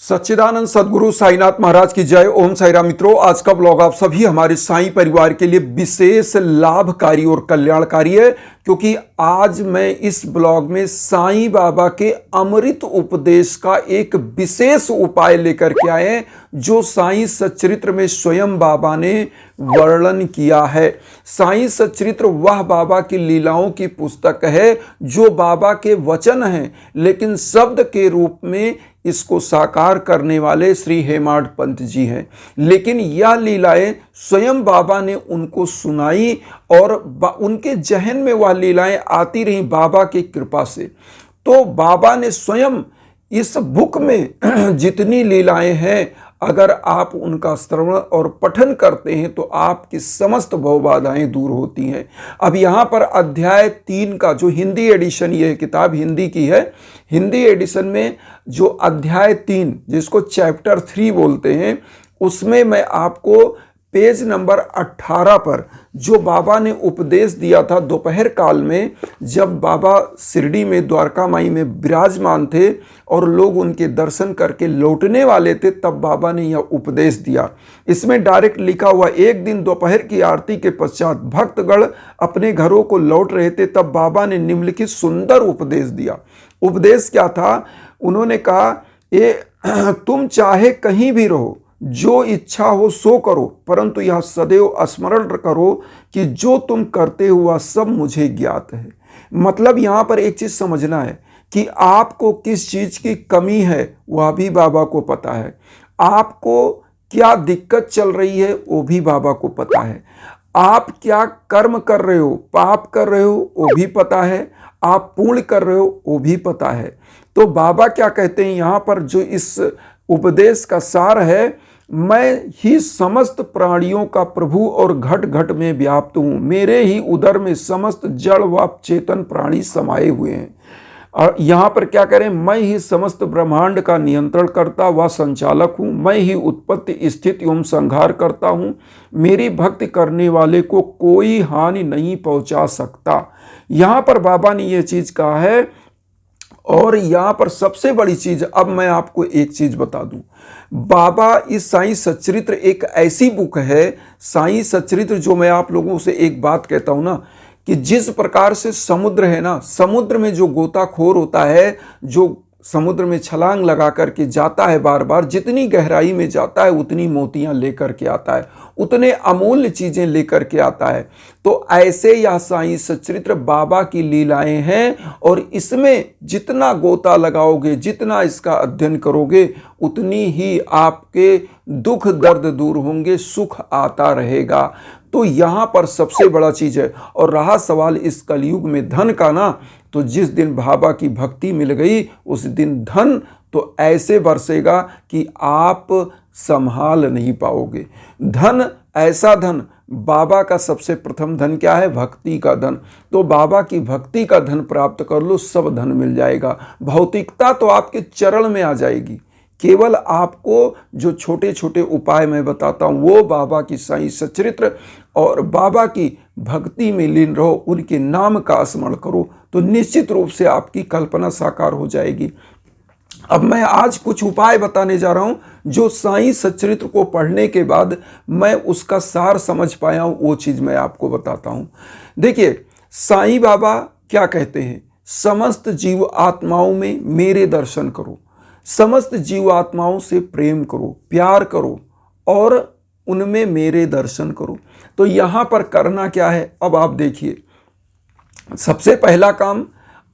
सच्चिदानंद सदगुरु साईनाथ महाराज की जय। ओम साई राम। मित्रों, आज का ब्लॉग आप सभी हमारे साईं परिवार के लिए विशेष लाभकारी और कल्याणकारी है, क्योंकि आज मैं इस ब्लॉग में साईं बाबा के अमृत उपदेश का एक विशेष उपाय लेकर के आए हैं, जो साईं सच्चरित्र में स्वयं बाबा ने वर्णन किया है। साईं सच्चरित्र वह बाबा की लीलाओं की पुस्तक है जो बाबा के वचन हैं, लेकिन शब्द के रूप में इसको साकार करने वाले श्री हेमाड पंत जी हैं। लेकिन यह लीलाएं स्वयं बाबा ने उनको सुनाई और उनके जहन में वह लीलाएं आती रही बाबा की कृपा से। तो बाबा ने स्वयं इस बुक में जितनी लीलाएं हैं, अगर आप उनका श्रवण और पठन करते हैं तो आपकी समस्त भवबाधाएं दूर होती हैं। अब यहाँ पर अध्याय 3 का जो हिंदी एडिशन, यह किताब हिंदी की है, हिंदी एडिशन में जो अध्याय 3 जिसको चैप्टर 3 बोलते हैं, उसमें मैं आपको पेज नंबर 18 पर जो बाबा ने उपदेश दिया था दोपहर काल में, जब बाबा शिरडी में द्वारका माई में विराजमान थे और लोग उनके दर्शन करके लौटने वाले थे, तब बाबा ने यह उपदेश दिया। इसमें डायरेक्ट लिखा हुआ, एक दिन दोपहर की आरती के पश्चात भक्तगण अपने घरों को लौट रहे थे, तब बाबा ने निम्नलिखित सुंदर उपदेश दिया। उपदेश क्या था? उन्होंने कहा, तुम चाहे कहीं भी रहो, जो इच्छा हो सो करो, परंतु यह सदैव स्मरण करो कि जो तुम करते हो वह सब मुझे ज्ञात है। मतलब यहाँ पर एक चीज समझना है कि आपको किस चीज की कमी है वह भी बाबा को पता है, आपको क्या दिक्कत चल रही है वो भी बाबा को पता है, आप क्या कर्म कर रहे हो, पाप कर रहे हो वो भी पता है, आप पुण्य कर रहे हो वो भी पता है। तो बाबा क्या कहते हैं यहाँ पर, जो इस उपदेश का सार है, मैं ही समस्त प्राणियों का प्रभु और घट घट में व्याप्त हूँ, मेरे ही उदर में समस्त जड़ व चेतन प्राणी समाये हुए हैं। और यहाँ पर क्या करें, मैं ही समस्त ब्रह्मांड का नियंत्रण करता व संचालक हूँ, मैं ही उत्पत्ति स्थिति एवं संहार करता हूँ, मेरी भक्ति करने वाले को कोई हानि नहीं पहुँचा सकता। यहाँ पर बाबा ने यह चीज़ कहा है। और यहाँ पर सबसे बड़ी चीज, अब मैं आपको एक चीज बता दूं, बाबा इस साईं सच्चरित्र एक ऐसी बुक है, साईं सच्चरित्र जो मैं आप लोगों से एक बात कहता हूं ना, कि जिस प्रकार से समुद्र है ना, समुद्र में जो गोताखोर होता है, जो समुद्र में छलांग लगा करके जाता है, बार बार जितनी गहराई में जाता है उतनी मोतियां लेकर के आता है, उतने अमूल्य चीजें लेकर के आता है। तो ऐसे यह साईं सच्चरित्र बाबा की लीलाएं हैं, और इसमें जितना गोता लगाओगे, जितना इसका अध्ययन करोगे, उतनी ही आपके दुख दर्द दूर होंगे, सुख आता रहेगा। तो यहाँ पर सबसे बड़ा चीज है। और रहा सवाल इस कलयुग में धन का ना, तो जिस दिन बाबा की भक्ति मिल गई उस दिन धन तो ऐसे बरसेगा कि आप संभाल नहीं पाओगे। धन, ऐसा धन, बाबा का सबसे प्रथम धन क्या है? भक्ति का धन। तो बाबा की भक्ति का धन प्राप्त कर लो, सब धन मिल जाएगा। भौतिकता तो आपके चरण में आ जाएगी। केवल आपको जो छोटे छोटे उपाय मैं बताता हूँ, वो बाबा की साईं सच्चरित्र और बाबा की भक्ति में लीन रहो, उनके नाम का स्मरण करो, तो निश्चित रूप से आपकी कल्पना साकार हो जाएगी। अब मैं आज कुछ उपाय बताने जा रहा हूँ, जो साईं सच्चरित्र को पढ़ने के बाद मैं उसका सार समझ पाया हूँ, वो चीज़ मैं आपको बताता हूँ। देखिए, साईं बाबा क्या कहते हैं? समस्त जीव आत्माओं में मेरे दर्शन करो, समस्त जीव आत्माओं से प्रेम करो, प्यार करो और उनमें मेरे दर्शन करो। तो यहाँ पर करना क्या है? अब आप देखिए, सबसे पहला काम,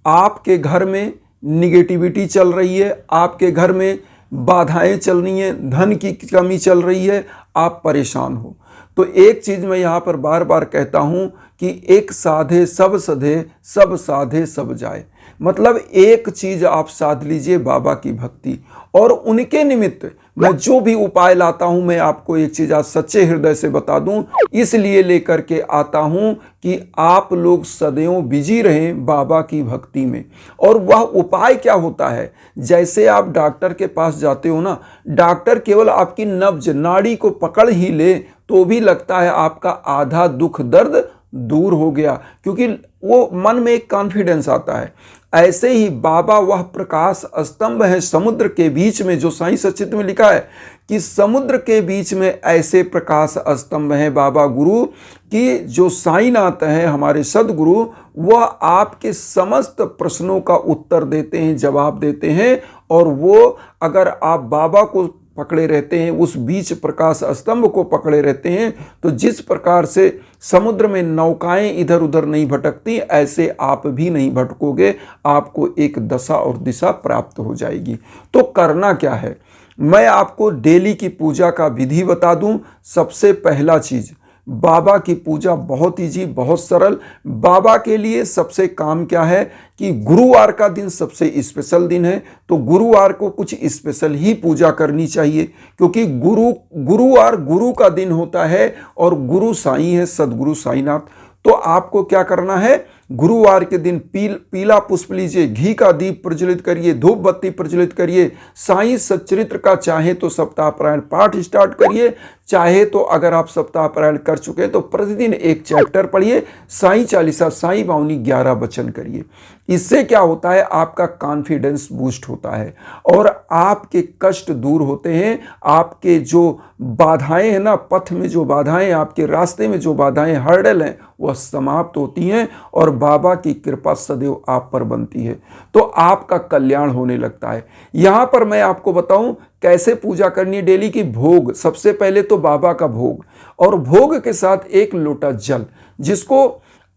आपके घर में निगेटिविटी चल रही है, आपके घर में बाधाएं चल रही हैं, धन की कमी चल रही है, आप परेशान हो, तो एक चीज़ मैं यहाँ पर बार बार कहता हूँ कि एक साधे सब सधे, सब साधे सब जाए। मतलब एक चीज आप साध लीजिए, बाबा की भक्ति, और उनके निमित्त मैं जो भी उपाय लाता हूं, मैं आपको एक चीज आज सच्चे हृदय से बता दूं, इसलिए लेकर के आता हूं कि आप लोग सदैव बिजी रहें बाबा की भक्ति में। और वह उपाय क्या होता है? जैसे आप डॉक्टर के पास जाते हो ना, डॉक्टर केवल आपकी नब्ज नाड़ी को पकड़ ही ले तो भी लगता है आपका आधा दुख दर्द दूर हो गया, क्योंकि वो मन में एक कॉन्फिडेंस आता है। ऐसे ही बाबा वह प्रकाश स्तंभ है समुद्र के बीच में, जो साईं सच्चित में लिखा है कि समुद्र के बीच में ऐसे प्रकाश स्तंभ हैं बाबा गुरु कि जो साईनाथ हैं हमारे सदगुरु, वह आपके समस्त प्रश्नों का उत्तर देते हैं, जवाब देते हैं। और वो अगर आप बाबा को पकड़े रहते हैं, उस बीच प्रकाश स्तंभ को पकड़े रहते हैं, तो जिस प्रकार से समुद्र में नौकाएं इधर उधर नहीं भटकती, ऐसे आप भी नहीं भटकोगे, आपको एक दशा और दिशा प्राप्त हो जाएगी। तो करना क्या है, मैं आपको डेली की पूजा का विधि बता दूं। सबसे पहला चीज, बाबा की पूजा बहुत इजी, बहुत सरल। बाबा के लिए सबसे काम क्या है कि गुरुवार का दिन सबसे स्पेशल दिन है, तो गुरुवार को कुछ स्पेशल ही पूजा करनी चाहिए, क्योंकि गुरुवार गुरु का दिन होता है और गुरु साईं है, सदगुरु साईनाथ। तो आपको क्या करना है, गुरुवार के दिन पीला पुष्प लीजिए, घी का दीप प्रज्वलित करिए, धूप बत्ती प्रज्वलित करिए, साईं सच्चरित्र का चाहे तो सप्ताह पारायण पाठ स्टार्ट करिए, चाहे तो अगर आप सप्ताह पारायण कर चुके हैं तो प्रतिदिन एक चैप्टर पढ़िए, साईं चालीसा, साईं बावनी 11 वचन करिए। इससे क्या होता है, आपका कॉन्फिडेंस बूस्ट होता है और आपके कष्ट दूर होते हैं। आपके जो बाधाएं हैं ना, पथ में जो बाधाएं, आपके रास्ते में जो बाधाएं, हर्डल हैं, वह समाप्त होती हैं और बाबा की कृपा सदैव आप पर बनती है, तो आपका कल्याण होने लगता है। यहां पर मैं आपको बताऊं कैसे पूजा करनी है डेली की। भोग, सबसे पहले तो बाबा का भोग, और भोग के साथ एक लोटा जल, जिसको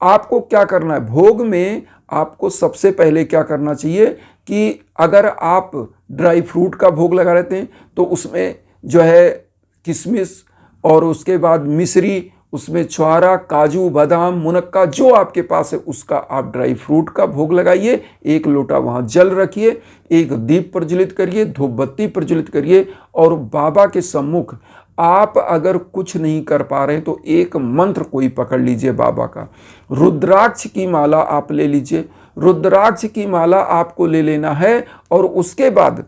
आपको क्या करना है, भोग में आपको सबसे पहले क्या करना चाहिए कि अगर आप ड्राई फ्रूट का भोग लगा लेते हैं तो उसमें जो है किशमिश और उसके बाद मिश्री, उसमें छुआरा, काजू, बादाम, मुनक्का, जो आपके पास है उसका आप ड्राई फ्रूट का भोग लगाइए। एक लोटा वहाँ जल रखिए, एक दीप प्रज्वलित करिए, धूप बत्ती प्रज्वलित करिए और बाबा के सम्मुख आप अगर कुछ नहीं कर पा रहे तो एक मंत्र कोई पकड़ लीजिए बाबा का। रुद्राक्ष की माला आप ले लीजिए, रुद्राक्ष की माला आपको ले लेना है और उसके बाद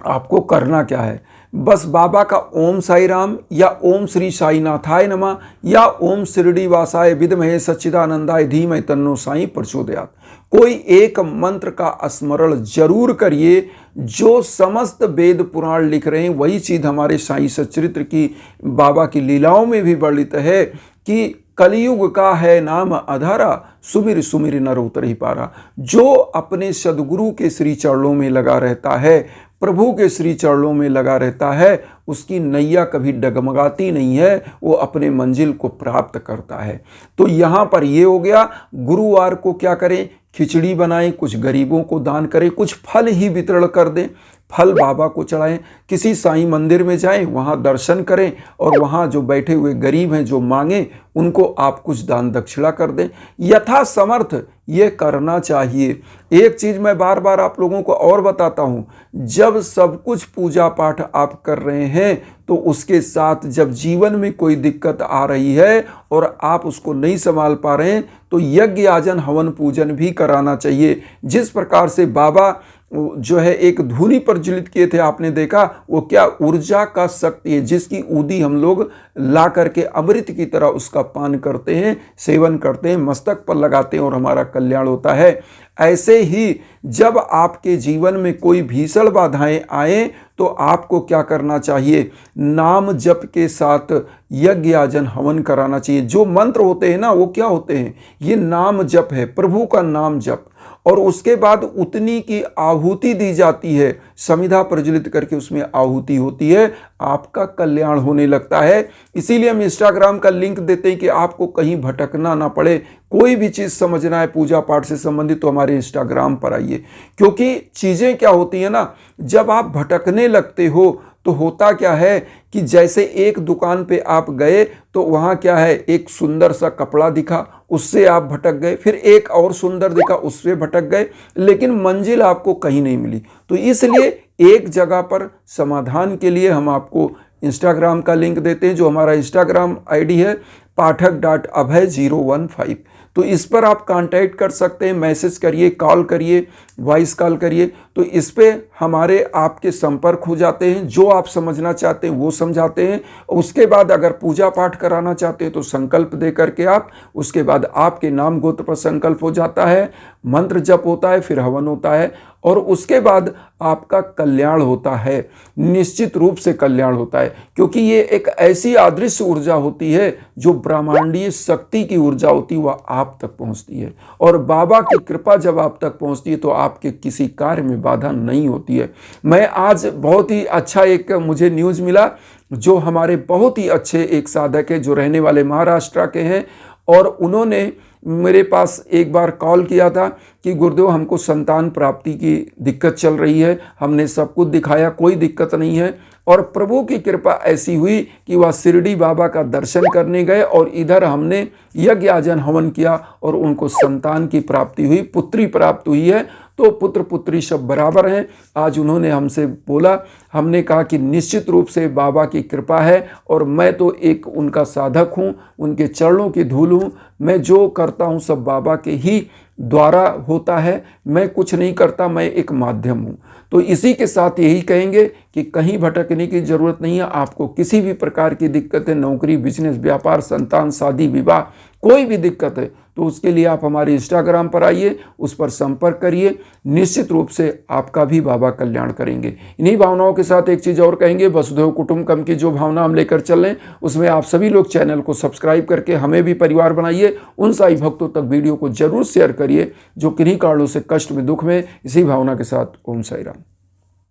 आपको करना क्या है, बस बाबा का ओम साई राम या ओम श्री साईनाथाय नमः या ओम शिरडी वासाय विद्महे सच्चिदानंदाय धीमहि तन्नो साईं प्रचोदयात्, कोई एक मंत्र का स्मरण जरूर करिए। जो समस्त वेद पुराण लिख रहे हैं वही चीज हमारे साईं सच्चरित्र की, बाबा की लीलाओं में भी वर्णित है कि कलयुग का है नाम अधारा, सुमिर सुमिर नर उतर ही पारा। जो अपने सदगुरु के श्री चरणों में लगा रहता है, प्रभु के श्री चरणों में लगा रहता है, उसकी नैया कभी डगमगाती नहीं है, वो अपने मंजिल को प्राप्त करता है। तो यहाँ पर ये हो गया। गुरुवार को क्या करें, खिचड़ी बनाएं, कुछ गरीबों को दान करें, कुछ फल ही वितरण कर दें, फल बाबा को चढ़ाएं, किसी साईं मंदिर में जाएं, वहाँ दर्शन करें और वहाँ जो बैठे हुए गरीब हैं जो मांगे उनको आप कुछ दान दक्षिणा कर दें। यथा समर्थ ये करना चाहिए। एक चीज़ मैं बार बार आप लोगों को और बताता हूँ, जब सब कुछ पूजा पाठ आप कर रहे हैं तो उसके साथ जब जीवन में कोई दिक्कत आ रही है और आप उसको नहीं संभाल पा रहे हैं तो यज्ञ याजन हवन पूजन भी कराना चाहिए। जिस प्रकार से बाबा जो है एक धूनी प्रज्वलित किए थे, आपने देखा, वो क्या ऊर्जा का शक्ति है, जिसकी ऊदी हम लोग ला करके अमृत की तरह उसका पान करते हैं, सेवन करते हैं, मस्तक पर लगाते हैं और हमारा कल्याण होता है। ऐसे ही जब आपके जीवन में कोई भीषण बाधाएं आए तो आपको क्या करना चाहिए, नाम जप के साथ यज्ञ याजन हवन कराना चाहिए। जो मंत्र होते हैं ना, वो क्या होते हैं, ये नाम जप है, प्रभु का नाम जप, और उसके बाद उतनी की आहुति दी जाती है, समिधा प्रज्वलित करके उसमें आहुति होती है, आपका कल्याण होने लगता है। इसीलिए हम इंस्टाग्राम का लिंक देते हैं कि आपको कहीं भटकना ना पड़े। कोई भी चीज़ समझना है पूजा पाठ से संबंधित तो हमारे इंस्टाग्राम पर आइए, क्योंकि चीज़ें क्या होती हैं ना, जब आप भटकने लगते हो तो होता क्या है कि जैसे एक दुकान पे आप गए तो वहाँ क्या है, एक सुंदर सा कपड़ा दिखा, उससे आप भटक गए, फिर एक और सुंदर दिखा, उससे भटक गए, लेकिन मंजिल आपको कहीं नहीं मिली। तो इसलिए एक जगह पर समाधान के लिए हम आपको इंस्टाग्राम का लिंक देते हैं, जो हमारा इंस्टाग्राम आईडी है pathak.abhay015। तो इस पर आप कांटेक्ट कर सकते हैं, मैसेज करिए, कॉल करिए, वॉइस कॉल करिए, तो इस पे हमारे आपके संपर्क हो जाते हैं। जो आप समझना चाहते हैं वो समझाते हैं। उसके बाद अगर पूजा पाठ कराना चाहते हैं तो संकल्प दे करके आप, उसके बाद आपके नाम गोत्र पर संकल्प हो जाता है, मंत्र जप होता है, फिर हवन होता है और उसके बाद आपका कल्याण होता है। निश्चित रूप से कल्याण होता है, क्योंकि ये एक ऐसी अदृश्य ऊर्जा होती है जो ब्रह्मांडीय शक्ति की ऊर्जा होती है, वह आप तक पहुंचती है। और बाबा की कृपा जब आप तक पहुंचती है तो आपके किसी कार्य में बाधा नहीं होती है। मैं आज बहुत ही अच्छा एक मुझे न्यूज़ मिला, जो हमारे बहुत ही अच्छे एक साधक है जो रहने वाले महाराष्ट्र के हैं, और उन्होंने मेरे पास एक बार कॉल किया था कि गुरुदेव हमको संतान प्राप्ति की दिक्कत चल रही है। हमने सब कुछ दिखाया, कोई दिक्कत नहीं है। और प्रभु की कृपा ऐसी हुई कि वह शिरडी बाबा का दर्शन करने गए और इधर हमने यज्ञ आजन हवन किया और उनको संतान की प्राप्ति हुई, पुत्री प्राप्त हुई है। तो पुत्र पुत्री सब बराबर हैं। आज उन्होंने हमसे बोला, हमने कहा कि निश्चित रूप से बाबा की कृपा है और मैं तो एक उनका साधक हूँ, उनके चरणों की धूल हूँ। मैं जो करता हूँ सब बाबा के ही द्वारा होता है, मैं कुछ नहीं करता, मैं एक माध्यम हूँ। तो इसी के साथ यही कहेंगे कि कहीं भटकने की ज़रूरत नहीं है। आपको किसी भी प्रकार की दिक्कत है, नौकरी, बिजनेस, व्यापार, संतान, शादी, विवाह, कोई भी दिक्कत है तो उसके लिए आप हमारे इंस्टाग्राम पर आइए, उस पर संपर्क करिए। निश्चित रूप से आपका भी बाबा कल्याण करेंगे। इन्हीं भावनाओं के साथ एक चीज़ और कहेंगे, वसुधैव कुटुंबकम की जो भावना हम लेकर चल रहे हैं उसमें आप सभी लोग चैनल को सब्सक्राइब करके हमें भी परिवार बनाइए। उन साई भक्तों तक वीडियो को जरूर शेयर करिए जो किन्हीं कारणों से कष्ट में, दुख में। इसी भावना के साथ ओम साई राम।